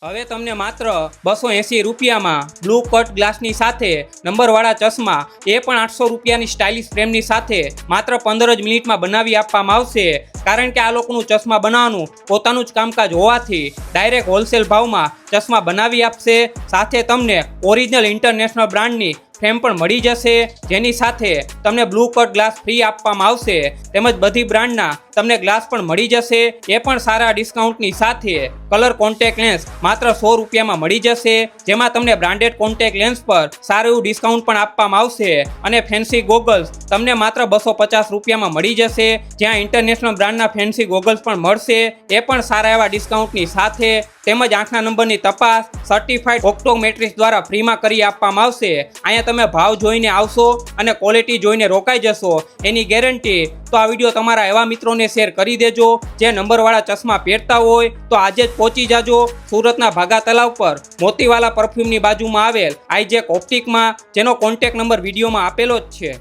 હવે તમને માત્ર 280 રૂપિયામાં બ્લુ કટ ગ્લાસની સાથે નંબરવાળા ચશ્મા એ પણ 800 રૂપિયાની સ્ટાઇલિશ ફ્રેમની સાથે માત્ર 15 જ મિનિટમાં બનાવી આપવામાં આવશે. કારણ કે આ લોકોનું ચશ્મા બનાવવાનું પોતાનું જ કામકાજ હોવાથી ડાયરેક્ટ હોલસેલ ભાવમાં ચશ્મા બનાવી આપશે. સાથે તમને ઓરિજિનલ ઇન્ટરનેશનલ બ્રાન્ડની ફ્રેમ પણ મળી જશે, જેની સાથે તમને બ્લુ કટ ગ્લાસ ફ્રી આપવામાં આવશે. તેમજ બધી બ્રાન્ડના તમને ગ્લાસ પણ મળી જશે, એ પણ સારા ડિસ્કાઉન્ટની સાથે. કલર કોન્ટેક્ટ લેન્સ માત્ર 100 રૂપિયામાં મળી જશે, જેમાં તમને બ્રાન્ડેડ કોન્ટેક્ટ લેન્સ પર સારું એવું ડિસ્કાઉન્ટ પણ આપવામાં આવશે. અને ફેન્સી ગોગલ્સ તમને માત્ર 250 રૂપિયામાં મળી જશે, જ્યાં ઇન્ટરનેશનલ બ્રાન્ડના ફેન્સી ગોગલ્સ પણ મળશે, એ પણ સારા એવા ડિસ્કાઉન્ટની સાથે. તેમજ આંખના નંબરની તપાસ સર્ટિફાઈડ ઓપ્ટોમેટ્રિસ્ટ દ્વારા ફ્રીમાં કરી આપવામાં આવશે. અહીંયા તમે ભાવ જોઈને આવશો અને ક્વોલિટી જોઈને રોકાઈ જશો, એની ગેરંટી. તો આ વિડીયો તમારા એવા મિત્રોને શેર કરી દેજો જે નંબરવાળા ચશ્મા પહેરતા હોય. તો આજે જ પહોંચી જાજો સુરતના ભાગા તલાવ પર મોતીવાલા પરફ્યુમની બાજુમાં આવેલ આઈજેક ઓપ્ટિકમાં, જેનો કોન્ટેક્ટ નંબર વિડીયોમાં આપેલો જ છે.